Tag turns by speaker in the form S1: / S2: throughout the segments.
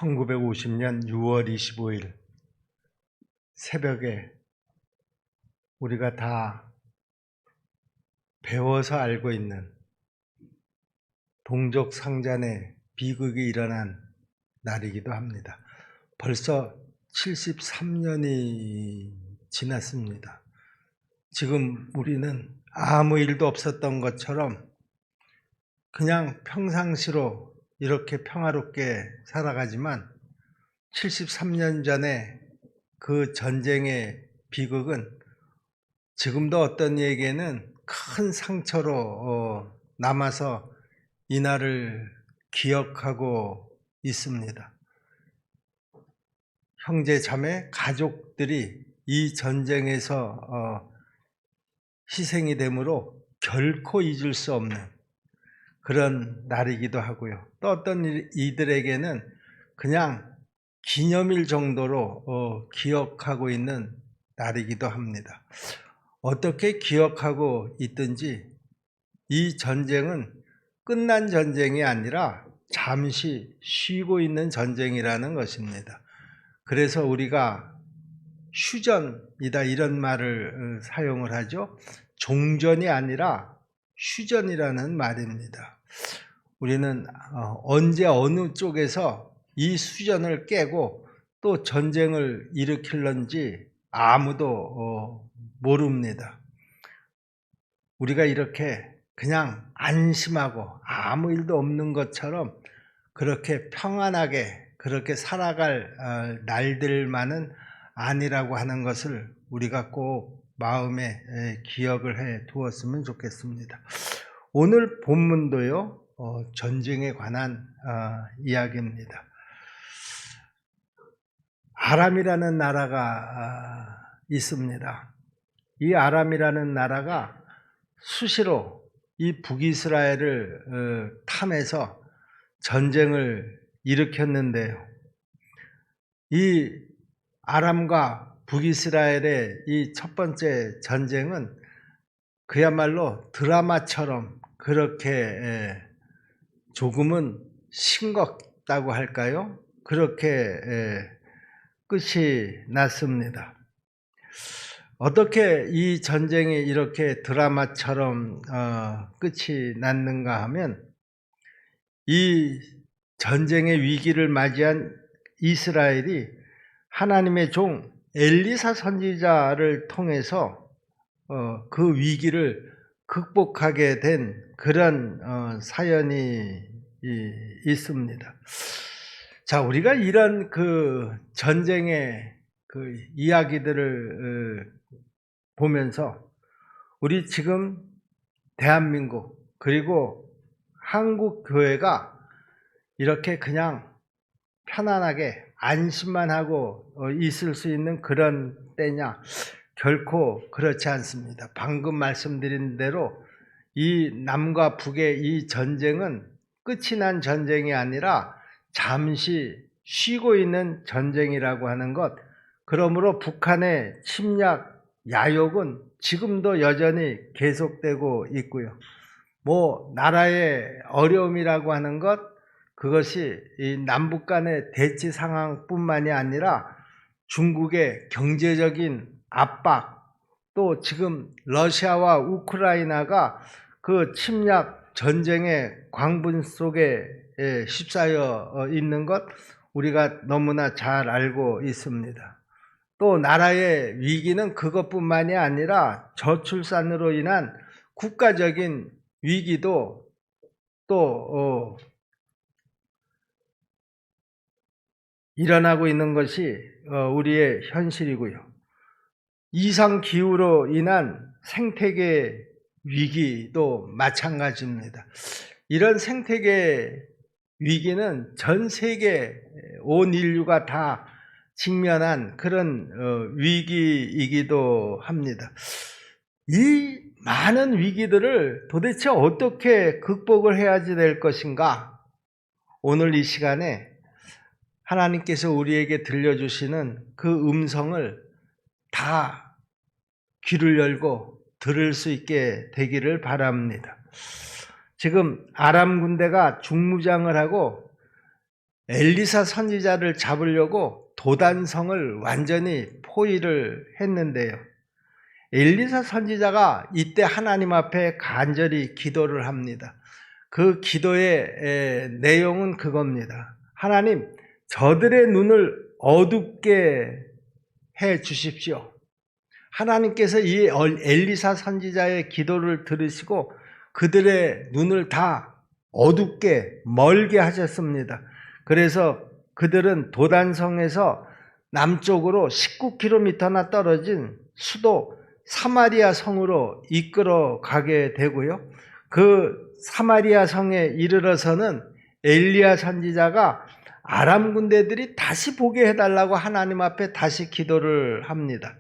S1: 1950년 6월 25일 새벽에 우리가 다 배워서 알고 있는 동족 상잔의 비극이 일어난 날이기도 합니다. 벌써 73년이 지났습니다. 지금 우리는 아무 일도 없었던 것처럼 그냥 평상시로 이렇게 평화롭게 살아가지만 73년 전에 그 전쟁의 비극은 지금도 어떤 이에게는 큰 상처로 남아서 이날을 기억하고 있습니다. 형제, 자매, 가족들이 이 전쟁에서 희생이 되므로 결코 잊을 수 없는 그런 날이기도 하고요. 또 어떤 이들에게는 그냥 기념일 정도로 기억하고 있는 날이기도 합니다. 어떻게 기억하고 있든지 이 전쟁은 끝난 전쟁이 아니라 잠시 쉬고 있는 전쟁이라는 것입니다. 그래서 우리가 휴전이다 이런 말을 사용을 하죠. 종전이 아니라 휴전이라는 말입니다. 우리는 언제 어느 쪽에서 이 수전을 깨고 또 전쟁을 일으킬런지 아무도 모릅니다. 우리가 이렇게 그냥 안심하고 아무 일도 없는 것처럼 그렇게 평안하게 그렇게 살아갈 날들만은 아니라고 하는 것을 우리가 꼭 마음에 기억을 해 두었으면 좋겠습니다. 오늘 본문도요, 전쟁에 관한 이야기입니다. 아람이라는 나라가 있습니다. 이 아람이라는 나라가 수시로 이 북이스라엘을 탐해서 전쟁을 일으켰는데요. 이 아람과 북이스라엘의 이 첫 번째 전쟁은 그야말로 드라마처럼 그렇게 조금은 싱겁다고 할까요? 그렇게 끝이 났습니다. 어떻게 이 전쟁이 이렇게 드라마처럼 끝이 났는가 하면 이 전쟁의 위기를 맞이한 이스라엘이 하나님의 종 엘리사 선지자를 통해서 그 위기를 극복하게 된 그런 사연이 있습니다. 자, 우리가 이런 그 전쟁의 그 이야기들을 보면서 우리 지금 대한민국 그리고 한국 교회가 이렇게 그냥 편안하게 안심만 하고 있을 수 있는 그런 때냐? 결코 그렇지 않습니다. 방금 말씀드린 대로 이 남과 북의 이 전쟁은 끝이 난 전쟁이 아니라 잠시 쉬고 있는 전쟁이라고 하는 것, 그러므로 북한의 침략, 야욕은 지금도 여전히 계속되고 있고요. 나라의 어려움이라고 하는 것, 그것이 이 남북 간의 대치 상황뿐만이 아니라 중국의 경제적인 압박, 또 지금 러시아와 우크라이나가 그 침략 전쟁의 광분 속에 휩싸여 있는 것 우리가 너무나 잘 알고 있습니다. 또 나라의 위기는 그것뿐만이 아니라 저출산으로 인한 국가적인 위기도 또 일어나고 있는 것이 우리의 현실이고요. 이상기후로 인한 생태계 위기도 마찬가지입니다. 이런 생태계 위기는 전 세계 온 인류가 다 직면한 그런 위기이기도 합니다. 이 많은 위기들을 도대체 어떻게 극복을 해야지 될 것인가? 오늘 이 시간에 하나님께서 우리에게 들려주시는 그 음성을 다 귀를 열고 들을 수 있게 되기를 바랍니다. 지금 아람 군대가 중무장을 하고 엘리사 선지자를 잡으려고 도단성을 완전히 포위를 했는데요. 엘리사 선지자가 이때 하나님 앞에 간절히 기도를 합니다. 그 기도의 내용은 그겁니다. 하나님, 저들의 눈을 어둡게 해 주십시오. 하나님께서 이 엘리사 선지자의 기도를 들으시고 그들의 눈을 다 어둡게 멀게 하셨습니다. 그래서 그들은 도단성에서 남쪽으로 19km나 떨어진 수도 사마리아 성으로 이끌어 가게 되고요. 그 사마리아 성에 이르러서는 엘리야 선지자가 아람 군대들이 다시 보게 해달라고 하나님 앞에 다시 기도를 합니다.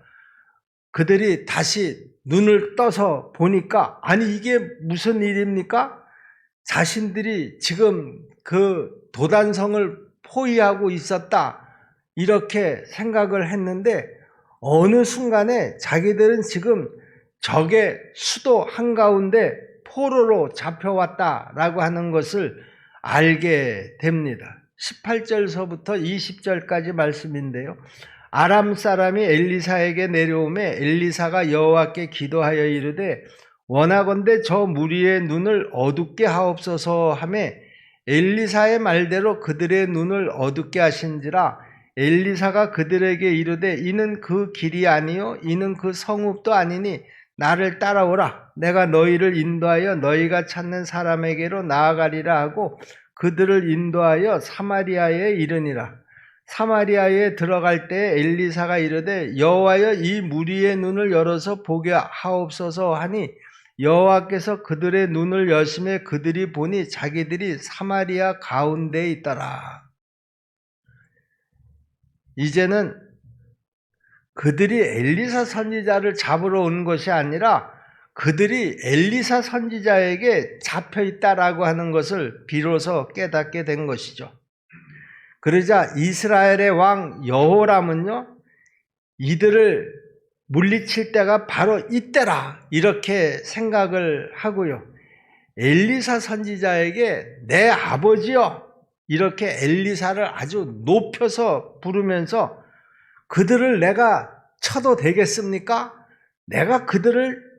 S1: 그들이 다시 눈을 떠서 보니까 아니 이게 무슨 일입니까? 자신들이 지금 그 도단성을 포위하고 있었다 이렇게 생각을 했는데 어느 순간에 자기들은 지금 적의 수도 한가운데 포로로 잡혀왔다라고 하는 것을 알게 됩니다. 18절서부터 20절까지 말씀인데요. 아람 사람이 엘리사에게 내려오매 엘리사가 여호와께 기도하여 이르되 원하건대 저 무리의 눈을 어둡게 하옵소서 하매 엘리사의 말대로 그들의 눈을 어둡게 하신지라 엘리사가 그들에게 이르되 이는 그 길이 아니요 이는 그 성읍도 아니니 나를 따라오라 내가 너희를 인도하여 너희가 찾는 사람에게로 나아가리라 하고 그들을 인도하여 사마리아에 이르니라. 사마리아에 들어갈 때 엘리사가 이르되 여호와여 이 무리의 눈을 열어서 보게 하옵소서 하니 여호와께서 그들의 눈을 여심해 그들이 보니 자기들이 사마리아 가운데에 있더라. 이제는 그들이 엘리사 선지자를 잡으러 온 것이 아니라 그들이 엘리사 선지자에게 잡혀 있다라고 하는 것을 비로소 깨닫게 된 것이죠. 그러자 이스라엘의 왕 여호람은요, 이들을 물리칠 때가 바로 이때라 이렇게 생각을 하고요. 엘리사 선지자에게 내 아버지여 이렇게 엘리사를 아주 높여서 부르면서 그들을 내가 쳐도 되겠습니까? 내가 그들을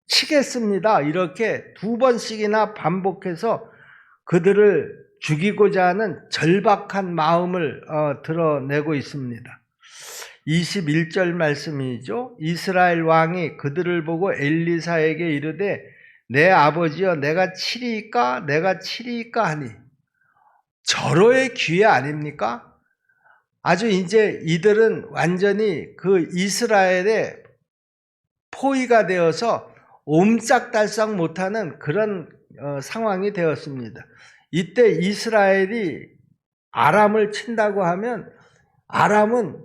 S1: 치겠습니다. 이렇게 2번씩이나 반복해서 그들을 죽이고자 하는 절박한 마음을 드러내고 있습니다. 21절 말씀이죠. 이스라엘 왕이 그들을 보고 엘리사에게 이르되 내 아버지여 내가 치리이까 내가 치리이까 하니 절호의 기회 아닙니까? 아주 이제 이들은 완전히 그 이스라엘의 포위가 되어서 옴짝달싹 못하는 그런 상황이 되었습니다. 이때 이스라엘이 아람을 친다고 하면 아람은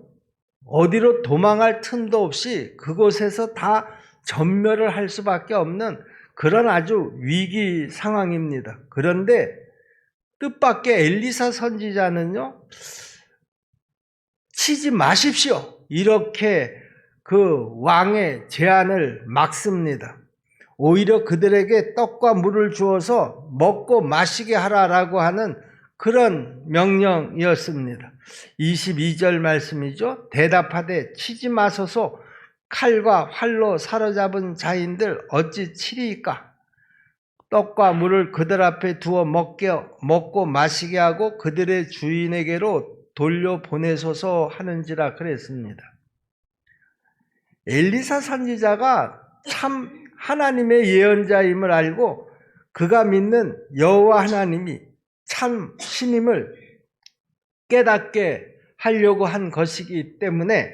S1: 어디로 도망할 틈도 없이 그곳에서 다 전멸을 할 수밖에 없는 그런 아주 위기 상황입니다. 그런데 뜻밖의 엘리사 선지자는요, 치지 마십시오. 이렇게 그 왕의 제안을 막습니다. 오히려 그들에게 떡과 물을 주어서 먹고 마시게 하라라고 하는 그런 명령이었습니다. 22절 말씀이죠. 대답하되 치지 마소서 칼과 활로 사로잡은 자인들 어찌 치리이까? 떡과 물을 그들 앞에 두어 먹고 마시게 하고 그들의 주인에게로 돌려보내소서 하는지라 그랬습니다. 엘리사 선지자가 참 하나님의 예언자임을 알고 그가 믿는 여호와 하나님이 참 신임을 깨닫게 하려고 한 것이기 때문에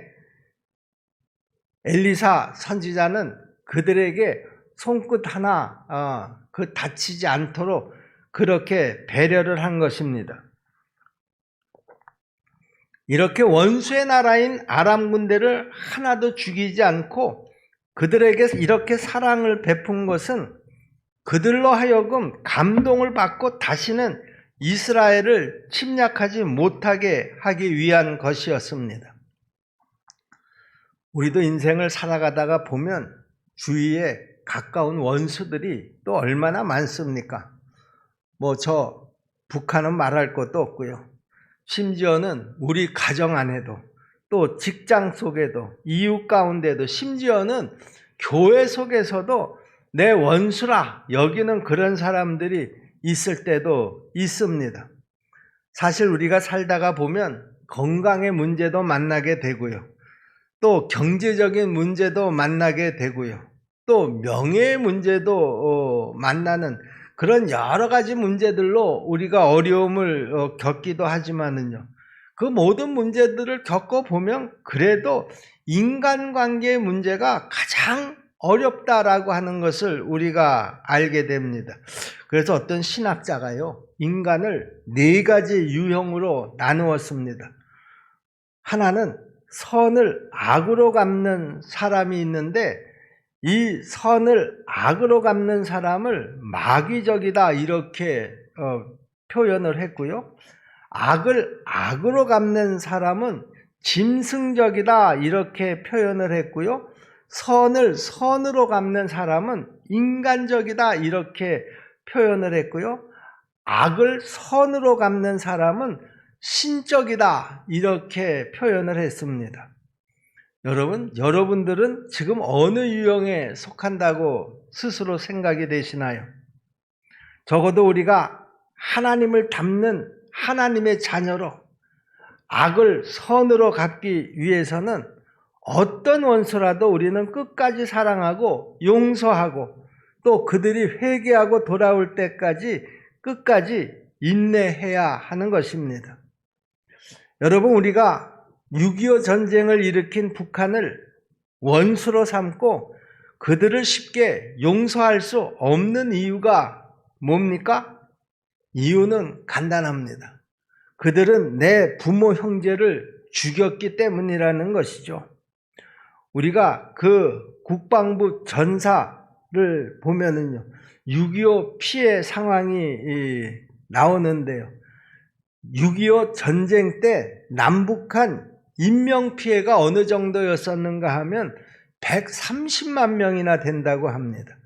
S1: 엘리사 선지자는 그들에게 손끝 하나 다치지 않도록 그렇게 배려를 한 것입니다. 이렇게 원수의 나라인 아람 군대를 하나도 죽이지 않고 그들에게 이렇게 사랑을 베푼 것은 그들로 하여금 감동을 받고 다시는 이스라엘을 침략하지 못하게 하기 위한 것이었습니다. 우리도 인생을 살아가다가 보면 주위에 가까운 원수들이 또 얼마나 많습니까? 저 북한은 말할 것도 없고요. 심지어는 우리 가정 안에도, 또 직장 속에도, 이웃 가운데도, 심지어는 교회 속에서도 내 원수라 여기는 그런 사람들이 있을 때도 있습니다. 사실 우리가 살다가 보면 건강의 문제도 만나게 되고요. 또 경제적인 문제도 만나게 되고요. 또 명예의 문제도 만나는 그런 여러 가지 문제들로 우리가 어려움을 겪기도 하지만은요. 그 모든 문제들을 겪어보면 그래도 인간관계의 문제가 가장 어렵다라고 하는 것을 우리가 알게 됩니다. 그래서 어떤 신학자가요, 인간을 4가지 유형으로 나누었습니다. 하나는 선을 악으로 갚는 사람이 있는데, 이 선을 악으로 갚는 사람을 마귀적이다 이렇게 표현을 했고요. 악을 악으로 갚는 사람은 짐승적이다 이렇게 표현을 했고요. 선을 선으로 갚는 사람은 인간적이다 이렇게 표현을 했고요. 악을 선으로 갚는 사람은 신적이다 이렇게 표현을 했습니다. 여러분들은 지금 어느 유형에 속한다고 스스로 생각이 되시나요? 적어도 우리가 하나님을 닮는 하나님의 자녀로 악을 선으로 갚기 위해서는 어떤 원수라도 우리는 끝까지 사랑하고 용서하고 또 그들이 회개하고 돌아올 때까지 끝까지 인내해야 하는 것입니다. 여러분, 우리가 6.25 전쟁을 일으킨 북한을 원수로 삼고 그들을 쉽게 용서할 수 없는 이유가 뭡니까? 이유는 간단합니다. 그들은 내 부모 형제를 죽였기 때문이라는 것이죠. 우리가 그 국방부 전사를 보면은요, 6.25 피해 상황이 나오는데요. 6.25 전쟁 때 남북한 인명피해가 어느 정도였었는가 하면 130만 명이나 된다고 합니다.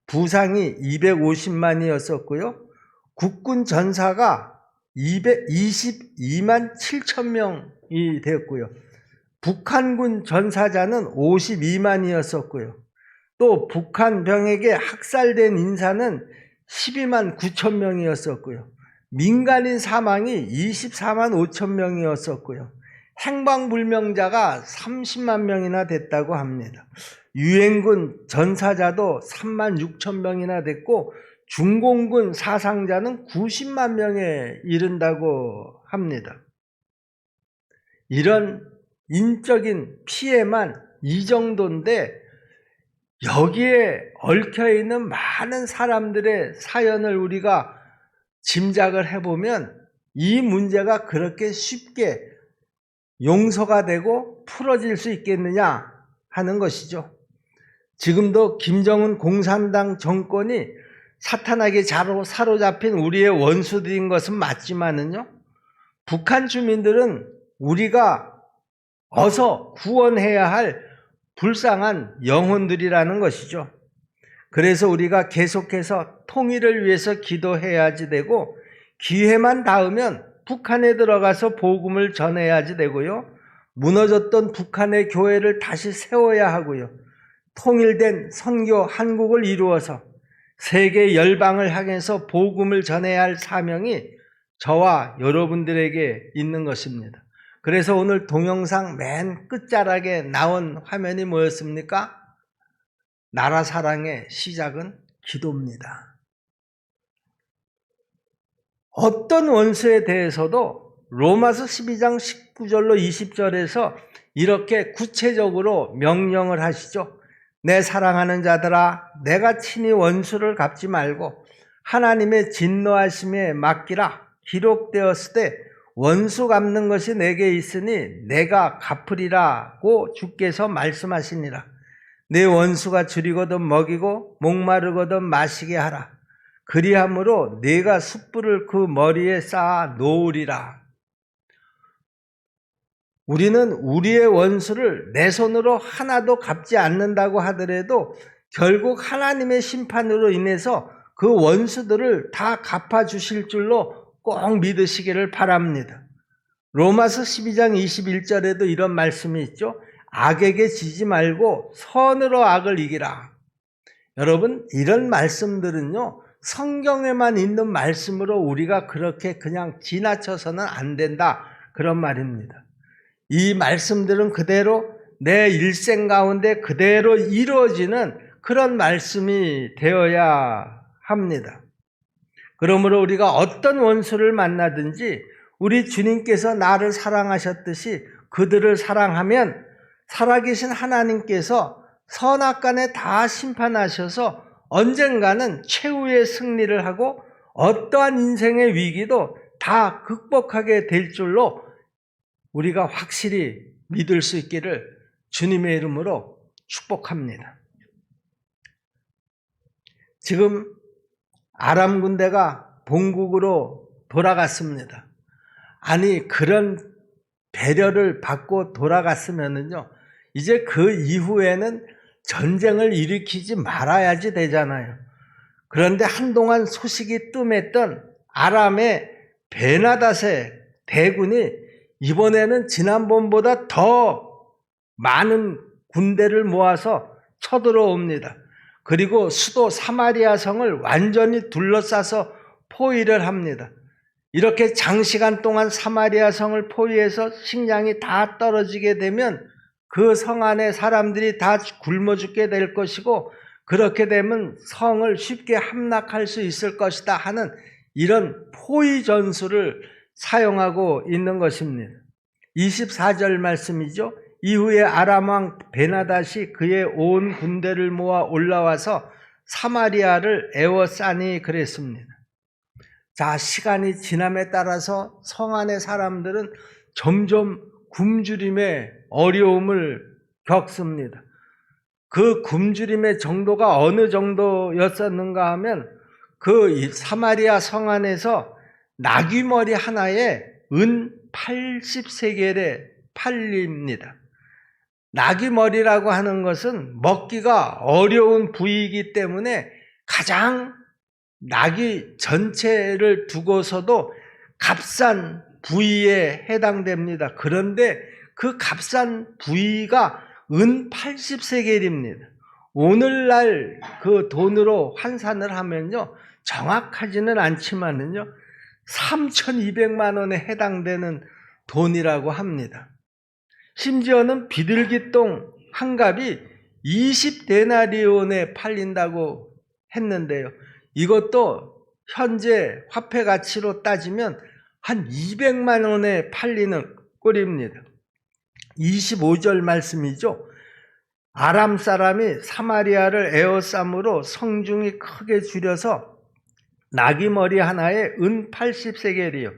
S1: 부상이 250만이었었고요. 국군 전사가 222만 7천 명이 되었고요. 북한군 전사자는 52만이었었고요. 또 북한 병에게 학살된 인사는 12만 9천 명이었었고요. 민간인 사망이 24만 5천 명이었었고요. 행방불명자가 30만 명이나 됐다고 합니다. 유엔군 전사자도 3만 6천 명이나 됐고 중공군 사상자는 90만 명에 이른다고 합니다. 이런 인적인 피해만 이 정도인데 여기에 얽혀있는 많은 사람들의 사연을 우리가 짐작을 해보면 이 문제가 그렇게 쉽게 용서가 되고 풀어질 수 있겠느냐 하는 것이죠. 지금도 김정은 공산당 정권이 사탄에게 사로잡힌 우리의 원수들인 것은 맞지만은요, 북한 주민들은 우리가 어서 구원해야 할 불쌍한 영혼들이라는 것이죠. 그래서 우리가 계속해서 통일을 위해서 기도해야지 되고, 기회만 닿으면 북한에 들어가서 복음을 전해야지 되고요. 무너졌던 북한의 교회를 다시 세워야 하고요. 통일된 선교 한국을 이루어서 세계 열방을 향해서 복음을 전해야 할 사명이 저와 여러분들에게 있는 것입니다. 그래서 오늘 동영상 맨 끝자락에 나온 화면이 뭐였습니까? 나라 사랑의 시작은 기도입니다. 어떤 원수에 대해서도 로마서 12장 19절로 20절에서 이렇게 구체적으로 명령을 하시죠. 내 사랑하는 자들아, 내가 친히 원수를 갚지 말고 하나님의 진노하심에 맡기라. 기록되었을 때 원수 갚는 것이 내게 있으니 내가 갚으리라고 주께서 말씀하시니라. 내 원수가 줄이거든 먹이고 목마르거든 마시게 하라. 그리함으로 내가 숯불을 그 머리에 쌓아 놓으리라. 우리는 우리의 원수를 내 손으로 하나도 갚지 않는다고 하더라도 결국 하나님의 심판으로 인해서 그 원수들을 다 갚아주실 줄로 꼭 믿으시기를 바랍니다. 로마서 12장 21절에도 이런 말씀이 있죠. 악에게 지지 말고 선으로 악을 이기라. 여러분, 이런 말씀들은요, 성경에만 있는 말씀으로 우리가 그렇게 그냥 지나쳐서는 안 된다, 그런 말입니다. 이 말씀들은 그대로 내 일생 가운데 그대로 이루어지는 그런 말씀이 되어야 합니다. 그러므로 우리가 어떤 원수를 만나든지 우리 주님께서 나를 사랑하셨듯이 그들을 사랑하면 살아계신 하나님께서 선악간에 다 심판하셔서 언젠가는 최후의 승리를 하고 어떠한 인생의 위기도 다 극복하게 될 줄로 우리가 확실히 믿을 수 있기를 주님의 이름으로 축복합니다. 지금 아람 군대가 본국으로 돌아갔습니다. 아니, 그런 배려를 받고 돌아갔으면은요, 이제 그 이후에는 전쟁을 일으키지 말아야지 되잖아요. 그런데 한동안 소식이 뜸했던 아람의 베나닷의 대군이 이번에는 지난번보다 더 많은 군대를 모아서 쳐들어옵니다. 그리고 수도 사마리아 성을 완전히 둘러싸서 포위를 합니다. 이렇게 장시간 동안 사마리아 성을 포위해서 식량이 다 떨어지게 되면 그 성 안에 사람들이 다 굶어 죽게 될 것이고, 그렇게 되면 성을 쉽게 함락할 수 있을 것이다 하는 이런 포위 전술을 사용하고 있는 것입니다. 24절 말씀이죠. 이후에 아람 왕 베나닷이 그의 온 군대를 모아 올라와서 사마리아를 에워싸니 그랬습니다. 자, 시간이 지남에 따라서 성 안의 사람들은 점점 굶주림의 어려움을 겪습니다. 그 굶주림의 정도가 어느 정도였었는가 하면 그 사마리아 성 안에서 나귀머리 하나에 은 80세겔에 팔립니다. 나귀머리라고 하는 것은 먹기가 어려운 부위이기 때문에 가장 나귀 전체를 두고서도 값싼 부위에 해당됩니다. 그런데 그 값싼 부위가 은 80세겔입니다. 오늘날 그 돈으로 환산을 하면요, 정확하지는 않지만은요, 3,200만 원에 해당되는 돈이라고 합니다. 심지어는 비둘기똥 한 값이 20데나리온에 팔린다고 했는데요. 이것도 현재 화폐 가치로 따지면 한 200만 원에 팔리는 꼴입니다. 25절 말씀이죠. 아람 사람이 사마리아를 에워싸므로 성중이 크게 줄여서 나귀머리 하나에 은 80세겔이요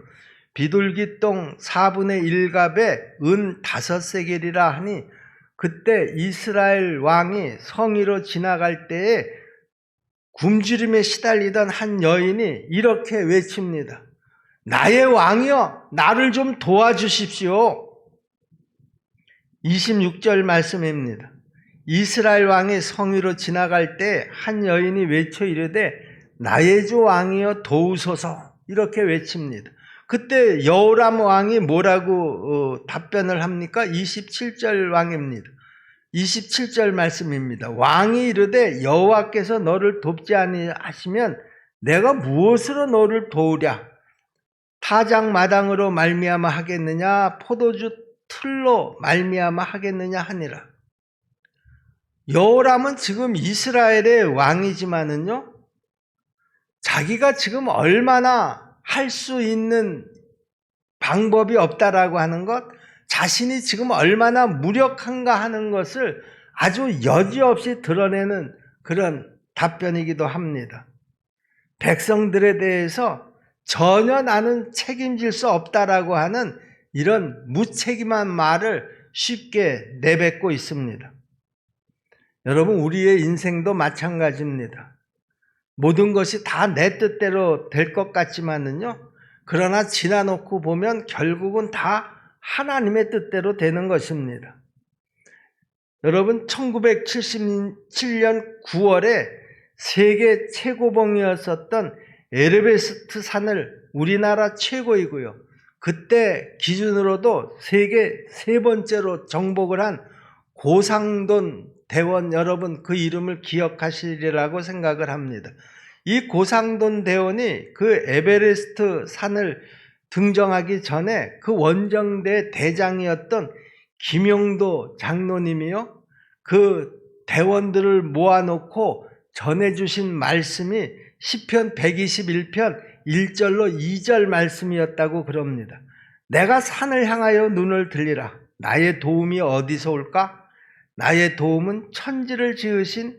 S1: 비둘기똥 4분의 1갑에 은 5세겔이라 하니, 그때 이스라엘 왕이 성위로 지나갈 때에 굶주림에 시달리던 한 여인이 이렇게 외칩니다. 나의 왕이여, 나를 좀 도와주십시오. 26절 말씀입니다. 이스라엘 왕이 성위로 지나갈 때 한 여인이 외쳐 이르되 나의 주 왕이여 도우소서, 이렇게 외칩니다. 그때 여호람 왕이 뭐라고 답변을 합니까? 27절 왕입니다. 27절 말씀입니다. 왕이 이르되 여호와께서 너를 돕지 아니하시면 내가 무엇으로 너를 도우랴? 타작 마당으로 말미암아 하겠느냐? 포도주 틀로 말미암아 하겠느냐 하니라. 여호람은 지금 이스라엘의 왕이지만은요, 자기가 지금 얼마나 할 수 있는 방법이 없다라고 하는 것, 자신이 지금 얼마나 무력한가 하는 것을 아주 여지없이 드러내는 그런 답변이기도 합니다. 백성들에 대해서 전혀 나는 책임질 수 없다라고 하는 이런 무책임한 말을 쉽게 내뱉고 있습니다. 여러분, 우리의 인생도 마찬가지입니다. 모든 것이 다 내 뜻대로 될 것 같지만은요, 그러나 지나놓고 보면 결국은 다 하나님의 뜻대로 되는 것입니다. 여러분, 1977년 9월에 세계 최고봉이었었던 에베레스트 산을 우리나라 최고이고요, 그때 기준으로도 세계 세 번째로 정복을 한 고상돈 대원, 여러분 그 이름을 기억하시리라고 생각을 합니다. 이 고상돈 대원이 그 에베레스트 산을 등정하기 전에 그 원정대 대장이었던 김용도 장로님이요, 그 대원들을 모아놓고 전해주신 말씀이 시편 121편 1절로 2절 말씀이었다고 그럽니다. 내가 산을 향하여 눈을 들리라. 나의 도움이 어디서 올까? 나의 도움은 천지를 지으신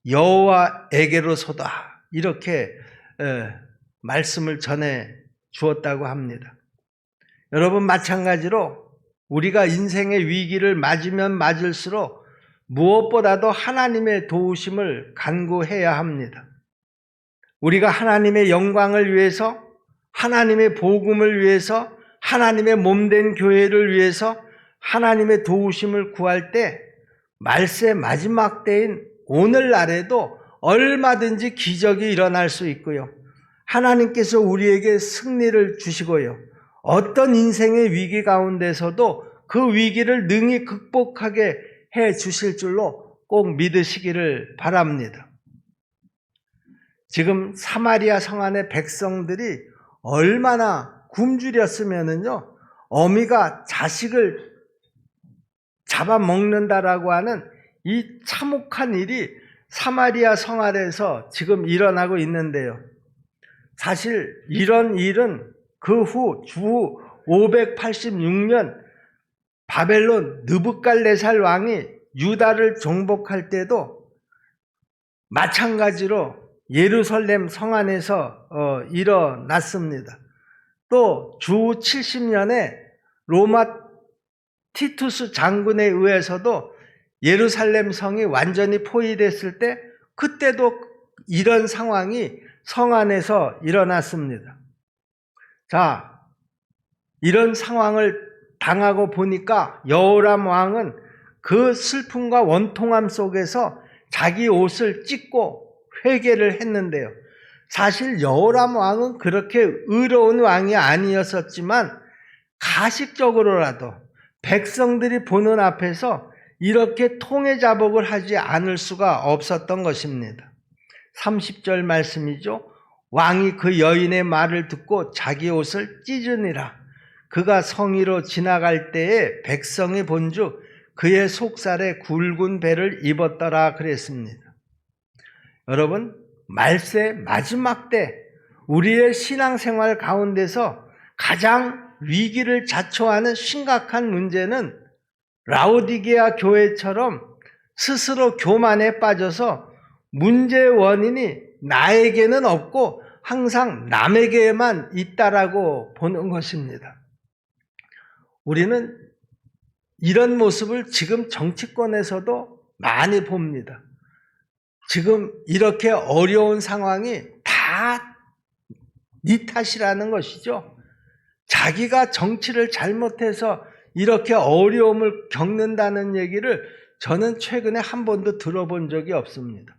S1: 여호와에게로소다. 이렇게 말씀을 전해 주었다고 합니다. 여러분, 마찬가지로 우리가 인생의 위기를 맞으면 맞을수록 무엇보다도 하나님의 도우심을 간구해야 합니다. 우리가 하나님의 영광을 위해서, 하나님의 복음을 위해서, 하나님의 몸된 교회를 위해서 하나님의 도우심을 구할 때 말세 마지막 때인 오늘날에도 얼마든지 기적이 일어날 수 있고요, 하나님께서 우리에게 승리를 주시고요, 어떤 인생의 위기 가운데서도 그 위기를 능히 극복하게 해 주실 줄로 꼭 믿으시기를 바랍니다. 지금 사마리아 성 안의 백성들이 얼마나 굶주렸으면은요, 어미가 자식을 잡아먹는다라고 하는 이 참혹한 일이 사마리아 성 안에서 지금 일어나고 있는데요. 사실 이런 일은 그 후 주 586년 바벨론 느부갓네살 왕이 유다를 정복할 때도 마찬가지로 예루살렘 성 안에서 일어났습니다. 또 주 70년에 로마 티투스 장군에 의해서도 예루살렘 성이 완전히 포위됐을 때 그때도 이런 상황이 성 안에서 일어났습니다. 자, 이런 상황을 당하고 보니까 여호람 왕은 그 슬픔과 원통함 속에서 자기 옷을 찢고 회개를 했는데요. 사실 여호람 왕은 그렇게 의로운 왕이 아니었었지만 가식적으로라도 백성들이 보는 앞에서 이렇게 통회자복을 하지 않을 수가 없었던 것입니다. 30절 말씀이죠. 왕이 그 여인의 말을 듣고 자기 옷을 찢으니라. 그가 성위로 지나갈 때에 백성이 본즉 그의 속살에 굵은 배를 입었더라 그랬습니다. 여러분, 말세 마지막 때 우리의 신앙생활 가운데서 가장 위기를 자초하는 심각한 문제는 라오디게아 교회처럼 스스로 교만에 빠져서 문제의 원인이 나에게는 없고 항상 남에게만 있다라고 보는 것입니다. 우리는 이런 모습을 지금 정치권에서도 많이 봅니다. 지금 이렇게 어려운 상황이 다 네 탓이라는 것이죠. 자기가 정치를 잘못해서 이렇게 어려움을 겪는다는 얘기를 저는 최근에 한 번도 들어본 적이 없습니다.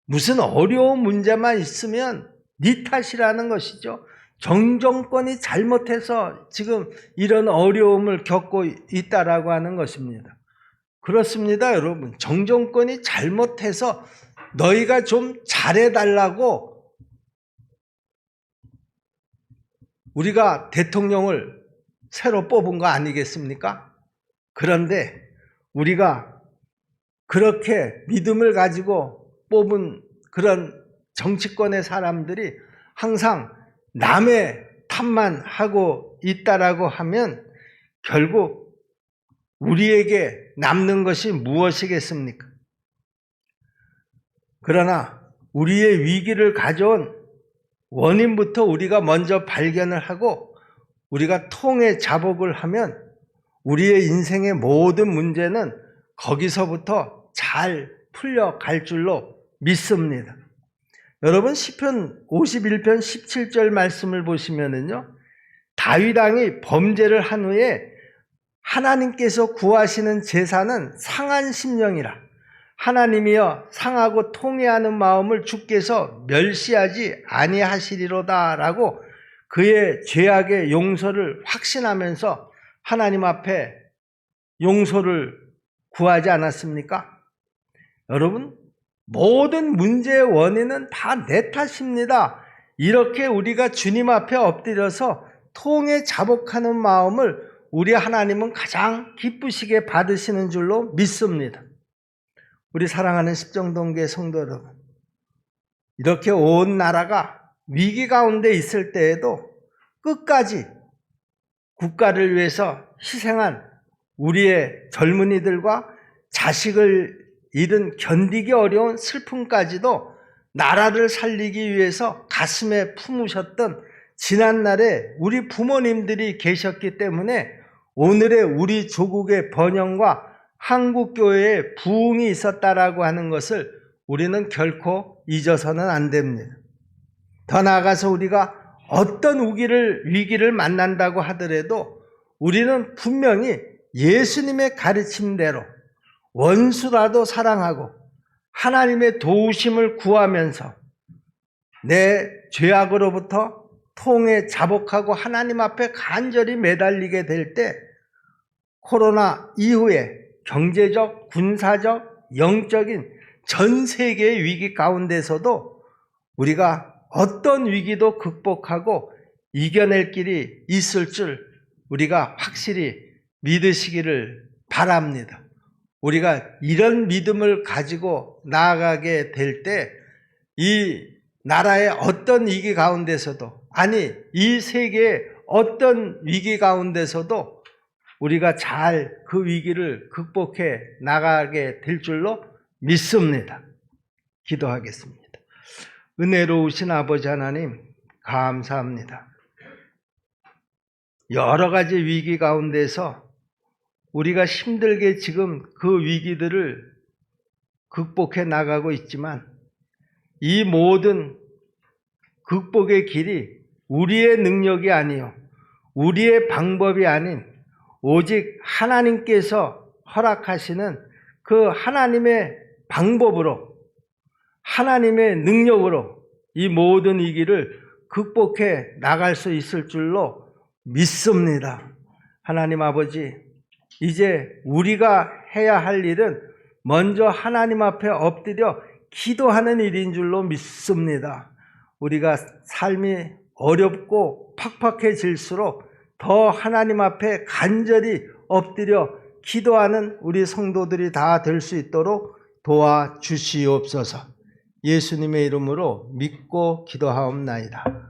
S1: 무슨 어려운 문제만 있으면 네 탓이라는 것이죠. 정정권이 잘못해서 지금 이런 어려움을 겪고 있다라고 하는 것입니다. 그렇습니다, 여러분. 정정권이 잘못해서 너희가 좀 잘해달라고 우리가 대통령을 새로 뽑은 거 아니겠습니까? 그런데 우리가 그렇게 믿음을 가지고 뽑은 그런 정치권의 사람들이 항상 남의 탓만 하고 있다라고 하면 결국 우리에게 남는 것이 무엇이겠습니까? 그러나 우리의 위기를 가져온 원인부터 우리가 먼저 발견을 하고 우리가 통해 자복을 하면 우리의 인생의 모든 문제는 거기서부터 잘 풀려갈 줄로 믿습니다. 여러분, 시편 51편 17절 말씀을 보시면은요, 다윗 왕이 범죄를 한 후에 하나님께서 구하시는 제사는 상한 심령이라. 하나님이여 상하고 통회하는 마음을 주께서 멸시하지 아니하시리로다 라고 그의 죄악의 용서를 확신하면서 하나님 앞에 용서를 구하지 않았습니까? 여러분, 모든 문제의 원인은 다 내 탓입니다. 이렇게 우리가 주님 앞에 엎드려서 통에 자복하는 마음을 우리 하나님은 가장 기쁘시게 받으시는 줄로 믿습니다. 우리 사랑하는 십정동교회 성도 여러분, 이렇게 온 나라가 위기 가운데 있을 때에도 끝까지 국가를 위해서 희생한 우리의 젊은이들과 자식을 잃은 견디기 어려운 슬픔까지도 나라를 살리기 위해서 가슴에 품으셨던 지난날에 우리 부모님들이 계셨기 때문에 오늘의 우리 조국의 번영과 한국교회의 부흥이 있었다라고 하는 것을 우리는 결코 잊어서는 안 됩니다. 더 나아가서 우리가 어떤 위기를 만난다고 하더라도 우리는 분명히 예수님의 가르침대로 원수라도 사랑하고 하나님의 도우심을 구하면서 내 죄악으로부터 통에 자복하고 하나님 앞에 간절히 매달리게 될 때 코로나 이후에 경제적, 군사적, 영적인 전 세계의 위기 가운데서도 우리가 어떤 위기도 극복하고 이겨낼 길이 있을 줄 우리가 확실히 믿으시기를 바랍니다. 우리가 이런 믿음을 가지고 나아가게 될 때 이 나라의 어떤 위기 가운데서도, 아니 이 세계의 어떤 위기 가운데서도 우리가 잘 그 위기를 극복해 나가게 될 줄로 믿습니다. 기도하겠습니다. 은혜로우신 아버지 하나님, 감사합니다. 여러 가지 위기 가운데서 우리가 힘들게 지금 그 위기들을 극복해 나가고 있지만 이 모든 극복의 길이 우리의 능력이 아니요 우리의 방법이 아닌 오직 하나님께서 허락하시는 그 하나님의 방법으로, 하나님의 능력으로 이 모든 위기를 극복해 나갈 수 있을 줄로 믿습니다. 하나님 아버지, 이제 우리가 해야 할 일은 먼저 하나님 앞에 엎드려 기도하는 일인 줄로 믿습니다. 우리가 삶이 어렵고 팍팍해질수록 더 하나님 앞에 간절히 엎드려 기도하는 우리 성도들이 다 될 수 있도록 도와주시옵소서. 예수님의 이름으로 믿고 기도하옵나이다.